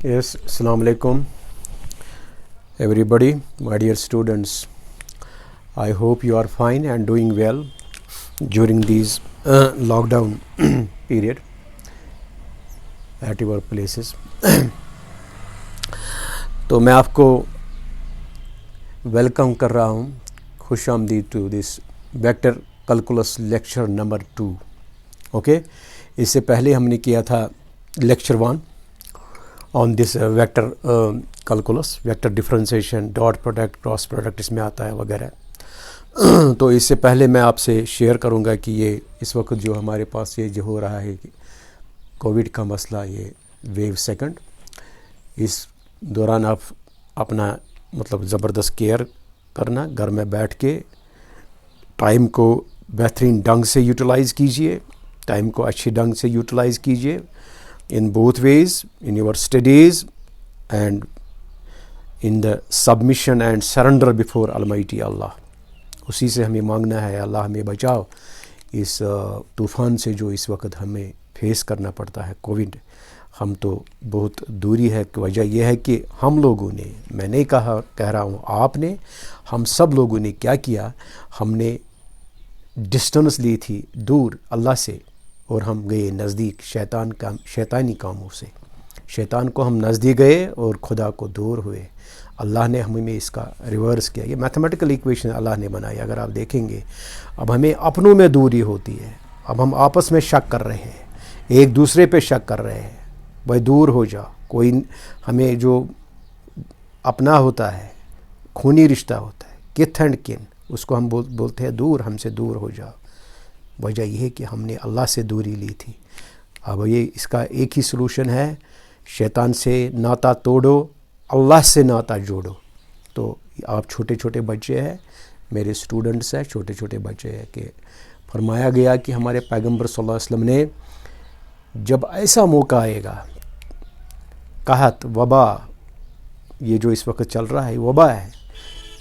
Yes, Assalamu alaikum, everybody, my dear students. I hope you are fine and doing well during these lockdown period at your places. تو میں آپ کو welcome کر رہا ہوں، خوش آمدید to this vector calculus lecture number 2. Okay, اس سے پہلے ہم نے کیا تھا lecture 1 on this vector calculus, vector differentiation, dot product, cross product اس میں آتا ہے وغیرہ. تو اس سے پہلے میں آپ سے شیئر کروں گا کہ یہ اس وقت جو ہمارے پاس یہ جو ہو رہا ہے کووڈ کا مسئلہ، یہ ویو سیکنڈ، اس دوران آپ اپنا مطلب زبردست کیئر کرنا، گھر میں بیٹھ کے ٹائم کو بہترین ڈھنگ سے یوٹیلائز کیجئے، ٹائم کو اچھی ڈھنگ سے یوٹیلائز کیجئے in both ways, in your studies and in the submission and surrender before Almighty Allah. اسی سے ہمیں مانگنا ہے، اللہ ہمیں بچاؤ اس طوفان سے جو اس وقت ہمیں فیس کرنا پڑتا ہے، کووڈ. ہم تو بہت دوری ہے، وجہ یہ ہے کہ ہم لوگوں نے، میں نہیں کہہ رہا ہوں آپ نے، ہم سب لوگوں نے کیا کیا، ہم نے ڈسٹنس لی تھی دور اللہ سے، اور ہم گئے نزدیک شیطانی کاموں سے. شیطان کو ہم نزدیک گئے اور خدا کو دور ہوئے. اللہ نے ہمیں اس کا ریورس کیا. یہ میتھمیٹیکل ایکویشن اللہ نے بنائی. اگر آپ دیکھیں گے اب ہمیں اپنوں میں دوری ہوتی ہے، اب ہم آپس میں شک کر رہے ہیں، ایک دوسرے پہ شک کر رہے ہیں، بھائی دور ہو جا. کوئی ہمیں جو اپنا ہوتا ہے، خونی رشتہ ہوتا ہے، کتھ اینڈ کن، اس کو ہم بولتے ہیں دور، ہم سے دور ہو جا. وجہ یہ ہے کہ ہم نے اللہ سے دوری لی تھی. اب یہ اس کا ایک ہی سلوشن ہے، شیطان سے ناتا توڑو، اللہ سے ناتا جوڑو. تو آپ چھوٹے چھوٹے بچے ہیں، میرے سٹوڈنٹس ہیں، چھوٹے چھوٹے بچے ہیں، کہ فرمایا گیا کہ ہمارے پیغمبر صلی اللہ علیہ وسلم نے جب ایسا موقع آئے گا، قحط، وبا، یہ جو اس وقت چل رہا ہے وبا ہے،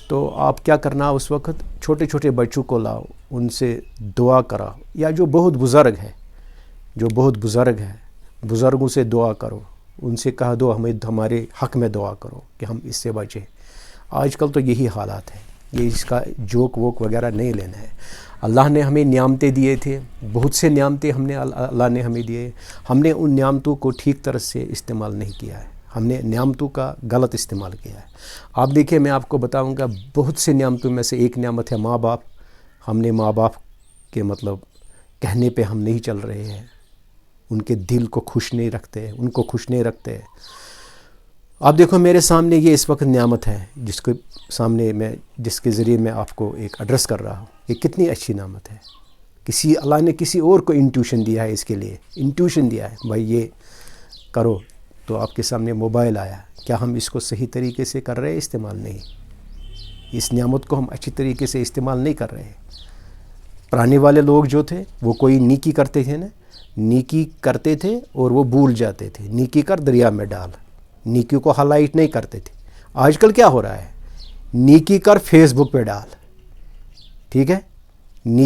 تو آپ کیا کرنا، اس وقت چھوٹے چھوٹے بچوں کو لاؤ، ان سے دعا کراؤ، یا جو بہت بزرگ ہے بزرگوں سے دعا کرو، ان سے کہہ دو ہمارے حق میں دعا کرو کہ ہم اس سے بچیں. آج کل تو یہی حالات ہے، یہ اس کا جوک ووک وغیرہ نہیں لینا ہے. اللہ نے ہمیں نعمتیں دیے تھے، بہت سے نعمتیں اللہ نے ہمیں دیے، ہم نے ان نعمتوں کو ٹھیک طرح سے استعمال نہیں کیا ہے، ہم نے نعمتوں کا غلط استعمال کیا ہے. آپ دیکھیں، میں آپ کو بتاؤں گا، بہت سے نعمتوں میں سے ایک نعمت ہے ماں باپ. ہم نے ماں باپ کے مطلب کہنے پہ ہم نہیں چل رہے ہیں، ان کے دل کو خوش نہیں رکھتے، ان کو خوش نہیں رکھتے. آپ دیکھو میرے سامنے یہ اس وقت نعمت ہے، جس کے ذریعے میں آپ کو ایک ایڈریس کر رہا ہوں. یہ کتنی اچھی نعمت ہے. اللہ نے کسی اور کو انٹیوشن دیا ہے، اس کے لیے انٹیوشن دیا ہے، بھائی یہ کرو. تو آپ کے سامنے موبائل آیا، کیا ہم اس کو صحیح طریقے سے کر رہے ہیں؟ استعمال نہیں. اس نعمت کو ہم اچھی طریقے سے استعمال نہیں کر رہے ہیں. پرانے والے لوگ جو تھے وہ کوئی نیکی کرتے تھے نا، نیکی کرتے تھے اور وہ بھول جاتے تھے، نیکی کر دریا میں ڈال، نیکی کو ہائی لائٹ نہیں کرتے تھے. آج کل کیا ہو رہا ہے، نیکی کر فیس بک پہ ڈال، ٹھیک ہے،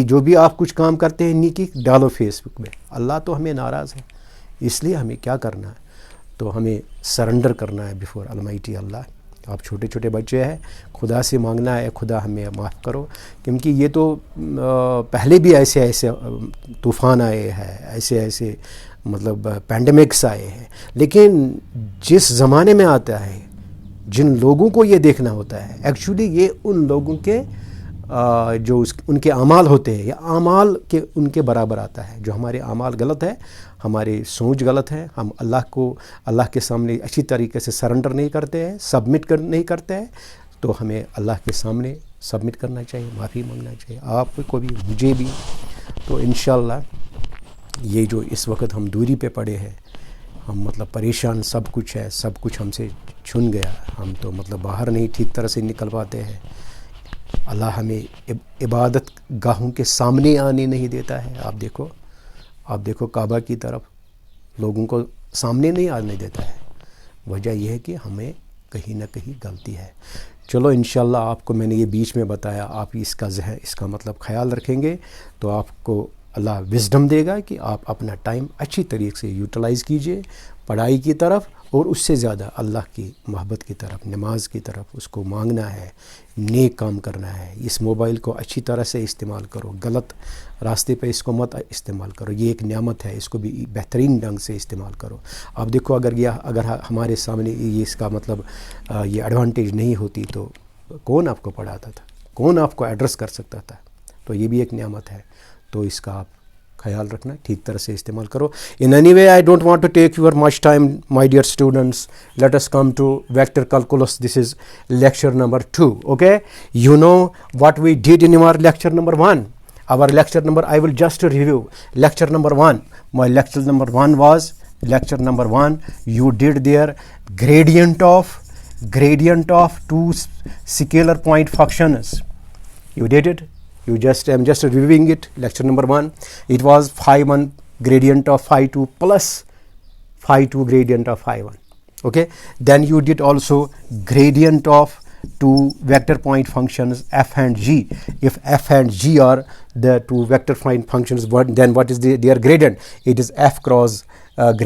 جو بھی آپ کچھ کام کرتے ہیں نیکی ڈالو فیس بک پہ. اللہ تو ہمیں ناراض ہے. اس لیے ہمیں کیا کرنا ہے، تو ہمیں سرنڈر کرنا ہے بیفور المائٹی اللہ. آپ چھوٹے چھوٹے بچے ہیں، خدا سے مانگنا ہے، خدا ہمیں معاف کرو، کیونکہ یہ تو پہلے بھی ایسے طوفان آئے ہیں، ایسے مطلب پینڈیمکس آئے ہیں. لیکن جس زمانے میں آتا ہے، جن لوگوں کو یہ دیکھنا ہوتا ہے، ایکچولی یہ ان لوگوں کے جو ان کے اعمال ہوتے ہیں، یا اعمال کے ان کے برابر آتا ہے. جو ہمارے اعمال غلط ہے، ہماری سوچ غلط ہے، ہم اللہ کے سامنے اچھی طریقے سے سرنڈر نہیں کرتے ہیں، سبمٹ نہیں کرتے ہیں، تو ہمیں اللہ کے سامنے سبمٹ کرنا چاہیے، معافی مانگنا چاہیے، آپ کو بھی، مجھے بھی. تو انشاءاللہ یہ جو اس وقت ہم دوری پہ پڑے ہیں، ہم مطلب پریشان، سب کچھ ہے، سب کچھ ہم سے چھن گیا، ہم تو مطلب باہر نہیں ٹھیک طرح سے نکل پاتے ہیں. اللہ ہمیں عبادت گاہوں کے سامنے آنے نہیں دیتا ہے. آپ دیکھو کعبہ کی طرف لوگوں کو سامنے نہیں آنے دیتا ہے. وجہ یہ ہے کہ ہمیں کہیں نہ کہیں غلطی ہے. چلو انشاءاللہ آپ کو میں نے یہ بیچ میں بتایا، آپ اس کا مطلب خیال رکھیں گے تو آپ کو اللہ وزڈم دے گا کہ آپ اپنا ٹائم اچھی طریقے سے یوٹیلائز کیجئے پڑھائی کی طرف، اور اس سے زیادہ اللہ کی محبت کی طرف، نماز کی طرف اس کو مانگنا ہے، نیک کام کرنا ہے. اس موبائل کو اچھی طرح سے استعمال کرو، غلط راستے پہ اس کو مت استعمال کرو. یہ ایک نعمت ہے، اس کو بھی بہترین ڈھنگ سے استعمال کرو. اب دیکھو اگر ہمارے سامنے یہ اس کا مطلب یہ ایڈوانٹیج نہیں ہوتی تو کون آپ کو پڑھاتا تھا، کون آپ کو ایڈریس کر سکتا تھا. تو یہ بھی ایک نعمت ہے، تو اس کا آپ خیال رکھنا، ٹھیک طرح سے استعمال کرو. In any way, I don't want to take your much time, my dear students. Let us come to vector calculus. This is lecture number 2. Okay, you know what we did in our lecture number 1. Our lecture number, I will just review lecture number 1. My lecture number 1 was lecture number 1. You did there gradient of two scalar point functions. You did it. I'm just reviewing it. Lecture number 1, it was phi 1 gradient of phi 2 plus phi 2 gradient of phi 1. Okay, then you did also gradient of two vector point functions f and g. If f and g are the two vector point functions, then what is their gradient? It is f cross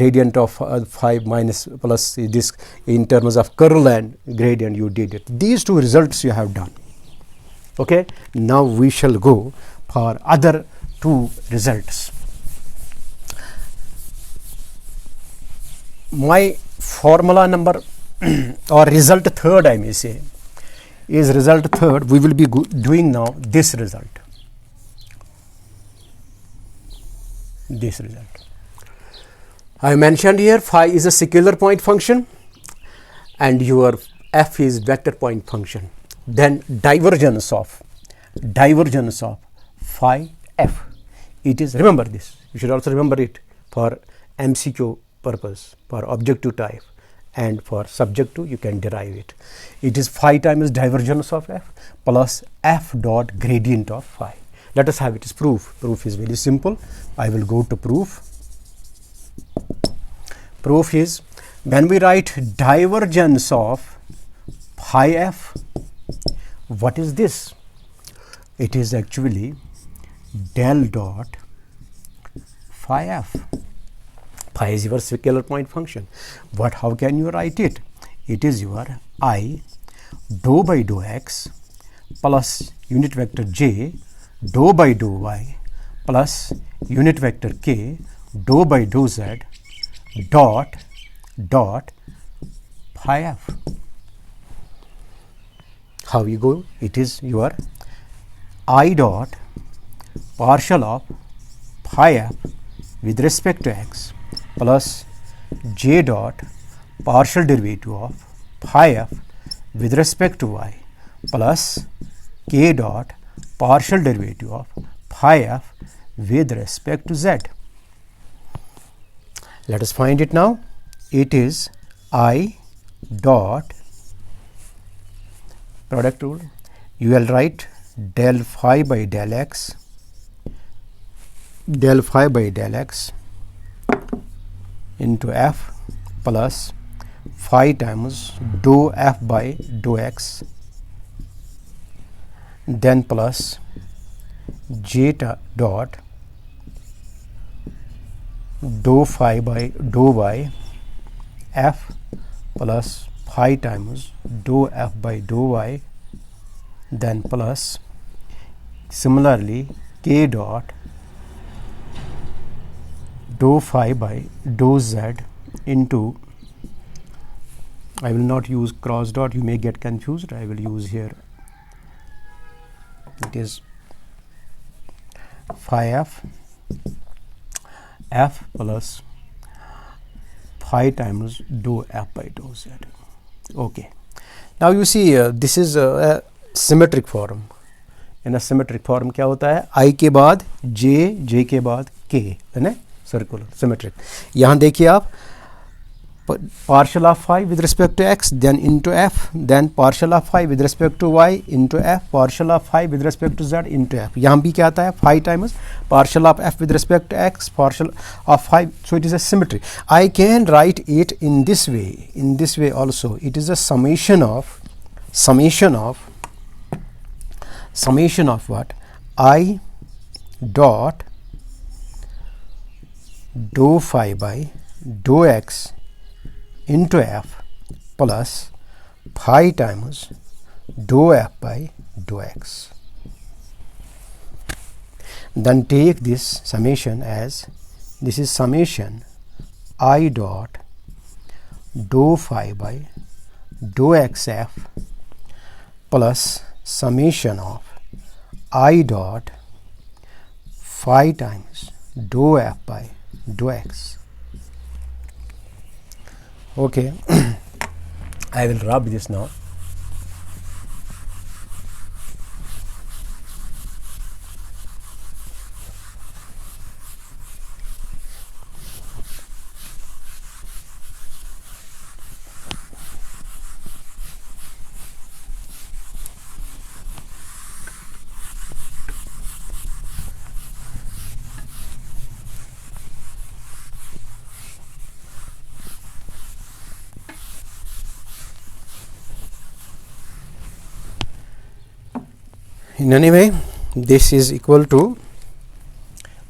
gradient of phi minus plus this in terms of curl and gradient. You did it. These two results you have done. Okay, now we shall go for other two results. My formula number or result third, I may say, is result third. We will be doing now this result. This result. I mentioned here phi is a scalar point function and your f is vector point function. Then divergence of phi f, it is, remember this, you should also remember it for MCQ purpose, for objective type and for subjective you can derive it. It is phi times divergence of f plus f dot gradient of phi. Let us have it as proof. Proof is very simple. I will go to proof. Proof is, when we write divergence of phi f, what is this? It is actually del dot phi f. Phi is your scalar point function. How can you write it? It is your I dou by dou x plus unit vector j dou by dou y plus unit vector k dou by dou z dot phi f. How you go? It is your I dot partial of phi f with respect to x plus j dot partial derivative of phi f with respect to y plus k dot partial derivative of phi f with respect to z. Let us find it now. It is I dot product rule. You will write del phi by del x into f plus phi times dou f by dou x, then plus j dot dou phi by dou y f plus phi times dou f by dou y, then plus similarly k dot dou phi by dou z into, I will not use cross dot, you may get confused, I will use here, it is phi f plus phi times dou f by dou z. Okay, now you see this is a symmetric form. In a symmetric form क्या होता है, I के बाद j, j के बाद k, है ना, circular symmetric. यहाँ देखिए आप partial of phi with respect to x, then into f, then partial of phi with respect to y into f, partial of phi with respect to z into f. यहाँ भी क्या आता है, phi times partial of f with respect to x, partial of phi. So it is a symmetry. I can write it in this way. In this way also, it is a summation of what, I dot dou phi by dou x into f plus phi times dou f by dou x. Then take this summation as this is summation I dot dou phi by dou xf plus summation of I dot phi times dou f by dou x. Okay, I will rub this now. In any way, this is equal to,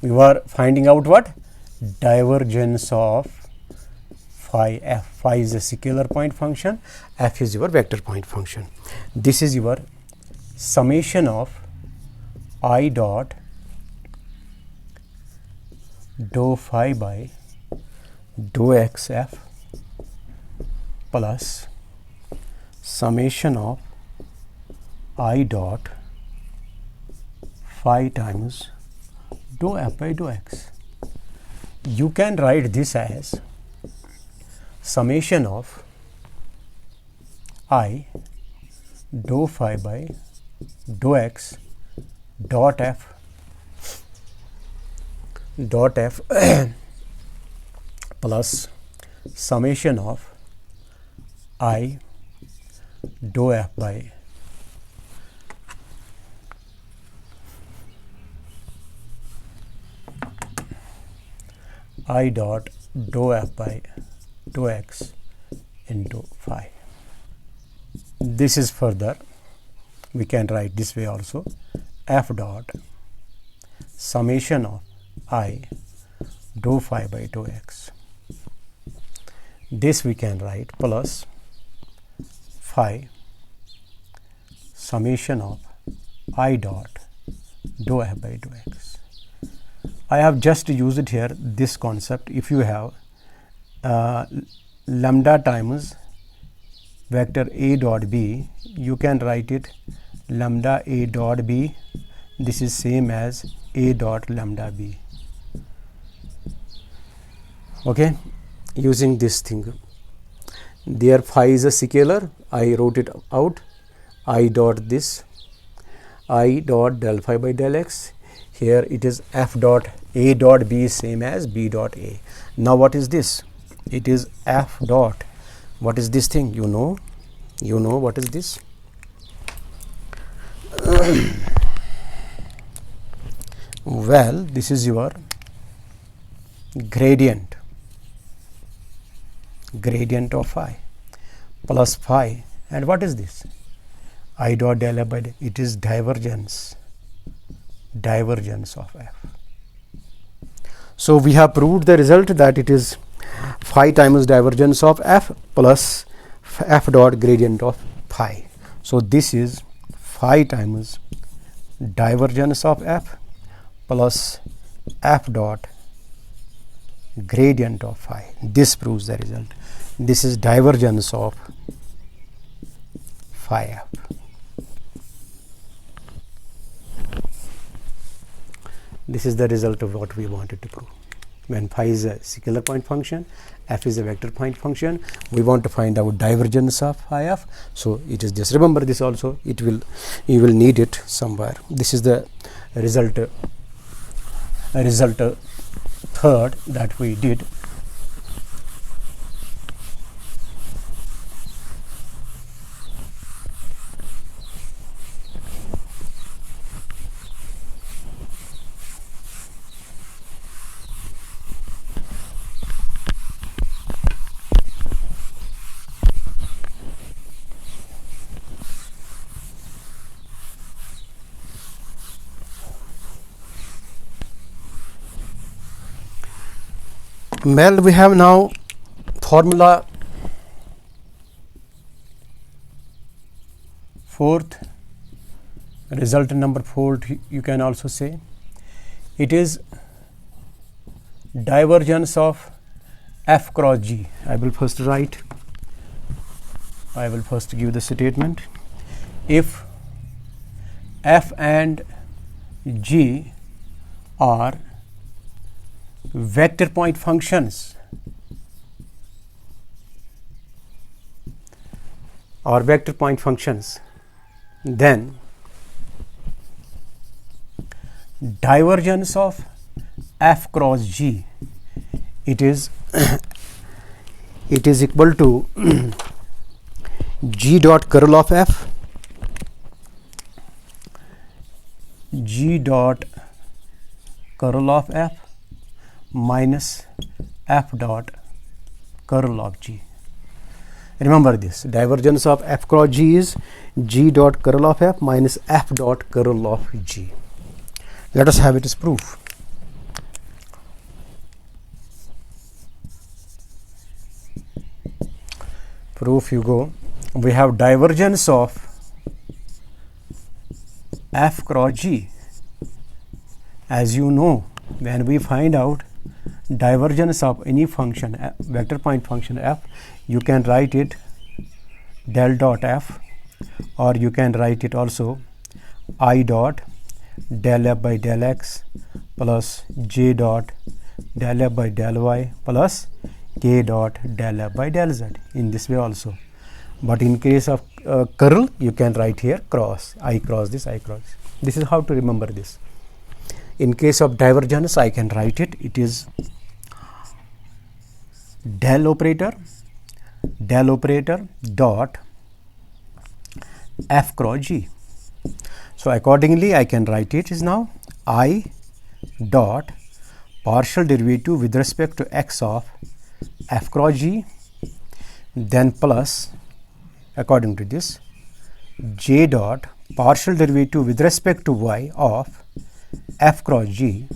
we were finding out what? Divergence of phi f. Phi is a scalar point function, f is your vector point function. This is your summation of I dot dou phi by dou xf plus summation of I dot phi times dou f by dou x. You can write this as summation of I dou phi by dou x dot f plus summation of I dou f by I dot dou f by dou x into phi. This is further, we can write this way also, f dot summation of I dou phi by dou x. This we can write plus phi summation of I dot dou f by dou x. I have just used here this concept. If you have lambda times vector a dot b, you can write it lambda a dot b. This is same as a dot lambda b. Okay, using this thing. There phi is a scalar. I wrote it out. I dot this I dot del phi by del x. Here it is f dot a dot b is same as b dot a. Now what is this? It is f dot, what is this thing? You know what is this? Well, this is your gradient of phi plus phi, and what is this? I dot del f by del. It is divergence of f. So we have proved the result that it is phi times divergence of f plus f dot gradient of phi. So this is phi times divergence of f plus f dot gradient of phi. This proves the result. This is divergence of phi f. This is the result of what we wanted to prove. When phi is a scalar point function, f is a vector point function, we want to find out divergence of phi f. So it is, just remember this also, you will need it somewhere. This is the result third that we did. Well, we have now formula fourth, result number 4, you can also say. It is divergence of f cross g. I will first give the statement. If f and g are vector point functions then divergence of f cross g, it is equal to g dot curl of f, minus f dot curl of g. Remember this, divergence of f cross g is g dot curl of f minus f dot curl of g. Let us have it as proof. Proof you go. We have divergence of f cross g. As you know, when we find out divergence of any function, vector point function f, you can write it del dot f, or you can write it also I dot del f by del x plus j dot del f by del y plus k dot del f by del z, in this way also. But in case of curl, you can write here cross, I cross this, I cross this. This is how to remember this. In case of divergence, I can write it, it is del operator dot f cross g. So accordingly, I can write it is now I dot partial derivative with respect to x of f cross g, then plus, according to this, j dot partial derivative with respect to y of f cross g,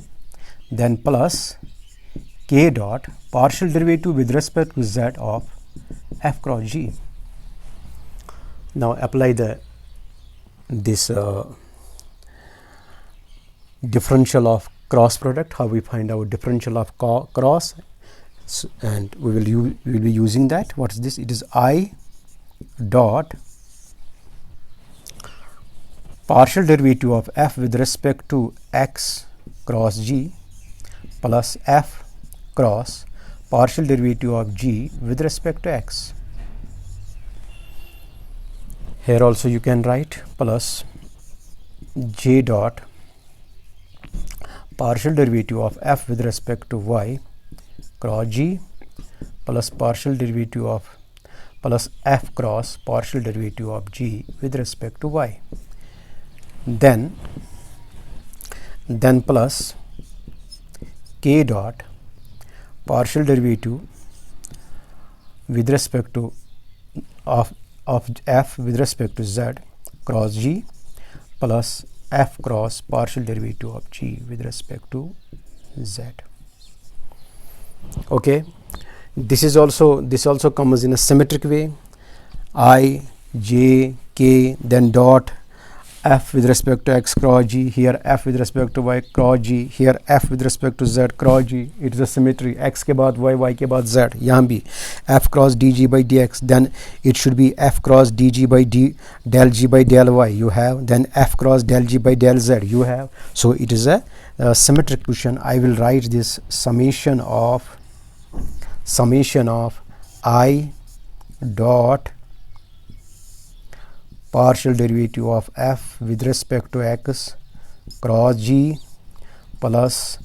then plus k dot partial derivative with respect to z of f cross g. Now apply this differential of cross product, how we find out differential of cross, and we will be using that. What is this? It is I dot partial derivative of f with respect to x cross g plus f cross partial derivative of g with respect to x. Here also you can write plus j dot partial derivative of f with respect to y cross g plus partial derivative of plus f cross partial derivative of g with respect to y. Then plus k dot partial derivative with respect to of f with respect to z cross g plus f cross partial derivative of g with respect to z. Okay, this also comes in a symmetric way. I, j, k, then dot f with respect to x cross g, here f with respect to y cross g, here f with respect to z cross g. It is a symmetry, x के बाद y, y के बाद z. यहाँ भी f cross dg by dx, then it should be f cross dg by del g by del y you have, then f cross del g by del z you have. So it is a symmetric question. I will write this summation of I dot partial derivative of f with respect to x cross g plus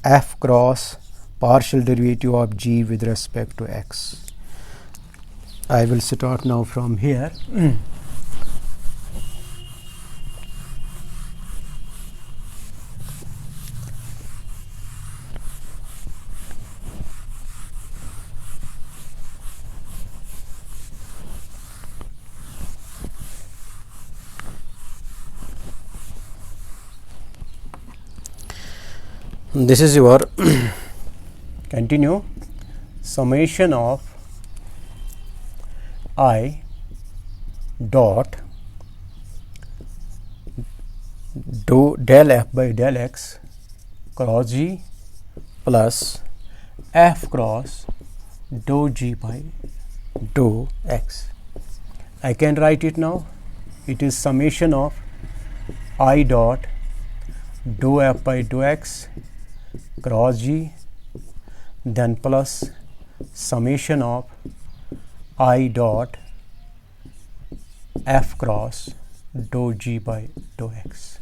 f cross partial derivative of g with respect to x. I will start now from here. This is your continue, summation of I dot del f by del x cross g plus f cross dou g by dou x. I can write it now. It is summation of I dot dou f by dou x cross g, then plus summation of I dot f cross dou g by dou x.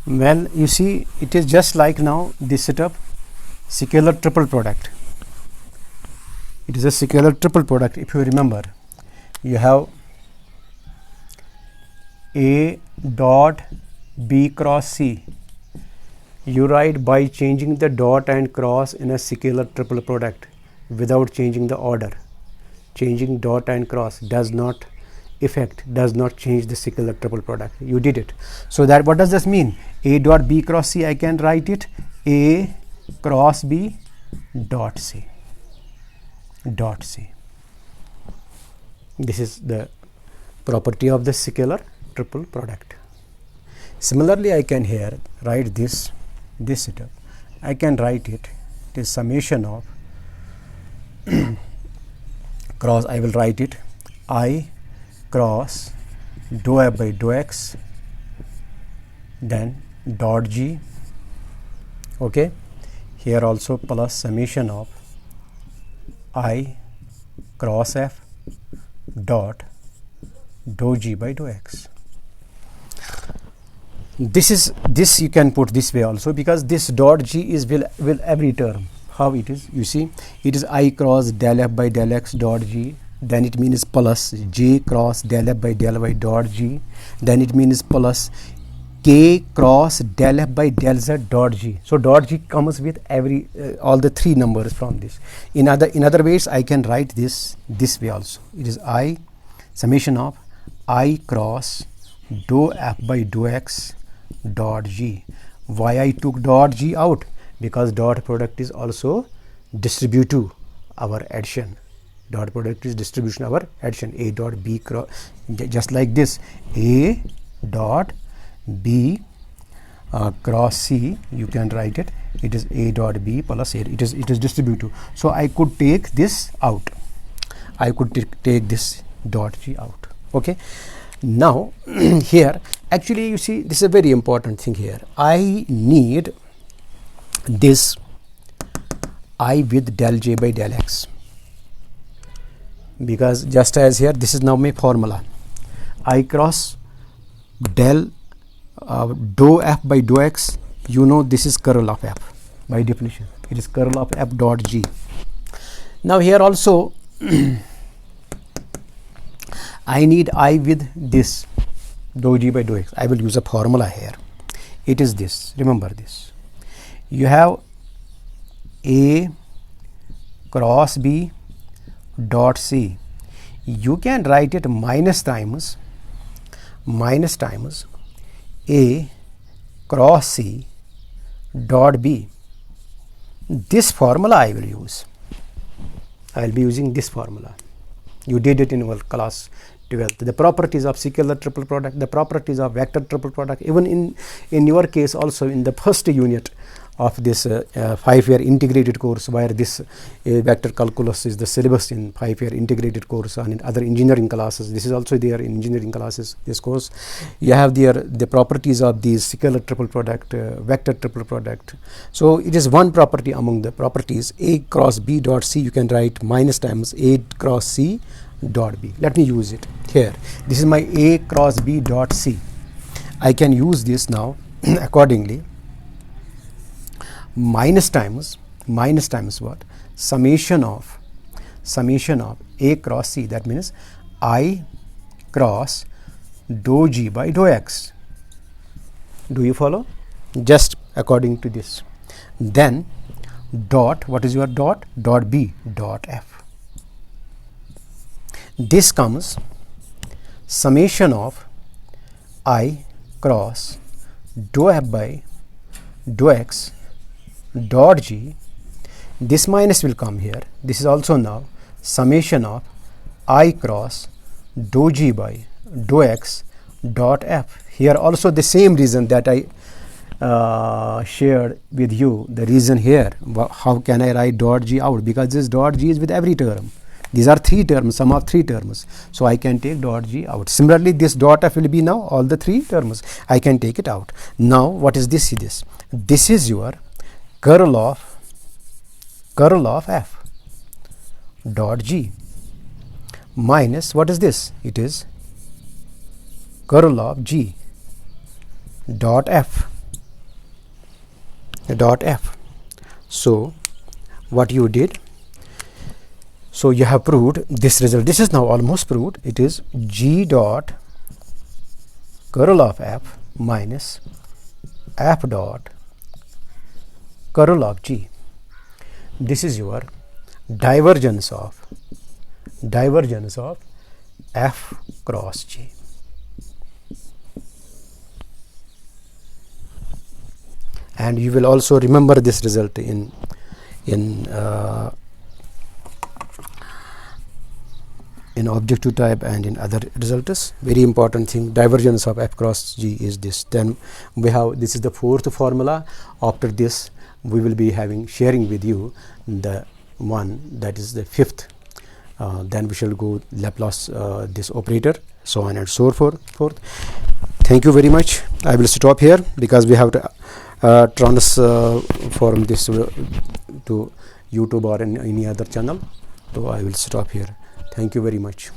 Well, you see, it is just like now this setup, scalar triple product. It is a scalar triple product. If you remember, you have A dot B cross C. You write by changing the dot and cross in a scalar triple product without changing the order. Changing dot and cross does not change the scalar triple product. You did it. So that, what does this mean? A dot B cross C, I can write it A cross B dot C. Dot C. This is the property of the scalar triple product. Similarly, I can here write this setup. I can write it. It is summation of cross. I will write it I cross dou f by dou x, then dot g. Okay, here also plus summation of I cross f dot dou g by dou x. This you can put this way also, because this dot g is will every term. How it is? You see, it is I cross del f by del x dot g, then it means plus j cross del f by del y dot g, then it means plus k cross del f by del z dot g. So dot g comes with every all the three numbers from this. In other ways, I can write this way also. It is I summation of I cross dou f by dou x dot g. Why I took dot g out? Because dot product is also distributive our addition. Dot product is distribution our addition. A dot B cross, just like this, A dot B cross C, you can write it. It is A dot B plus A. It is distributive. So I could take this out. I could take this dot g out. Okay. Now here, actually, you see, this is a very important thing here. I need this I with del j by del x, because just as here, this is now my formula. I cross del dou f by dou x, you know this is curl of f by definition. It is curl of f dot g. Now here also I need I with this dou g by dou x. I will use a formula here. It is this. Remember this. You have A cross B dot C. You can write it minus times A cross C dot B. This formula I will use. I will be using this formula. You did it in our class 12th. The properties of scalar triple product, the properties of vector triple product, even in your case also in the first unit of this 5-year integrated course, where this vector calculus is the syllabus in 5-year integrated course, and in other engineering classes. This is also there in engineering classes, this course. You have there the properties of the scalar triple product, vector triple product. So it is one property among the properties. A cross B dot C, you can write minus times A cross C dot B. Let me use it here. This is my A cross B dot C. I can use this now accordingly. Minus times what? Summation of A cross C. That means I cross dou g by dou x. Do you follow? Just according to this. Then dot, what is your dot? Dot B dot F. This comes summation of I cross dou f by dou x dot g. This minus will come here. This is also now summation of I cross dou g by dou x dot f. Here also the same reason that I shared with you. The reason here, how can I write dot g out? Because this dot g is with every term. These are three terms, sum of three terms. So I can take dot g out. Similarly, this dot f will be now all the three terms. I can take it out. Now, what is this? This is your curl of f dot g minus, what is this? It is curl of g dot f. So what you did, so you have proved this result. This is now almost proved. It is g dot curl of f minus f dot curl of g. This is your divergence of f cross g. And you will also remember this result in objective type and in other results. Very important thing, divergence of f cross g is this. Then we have, this is the fourth formula. After this we will be sharing with you the one that is the fifth. Then we shall go Laplace this operator, so on and so forth. Thank you very much. I will stop here because we have to transform this to YouTube or any other channel. So I will stop here. Thank you very much.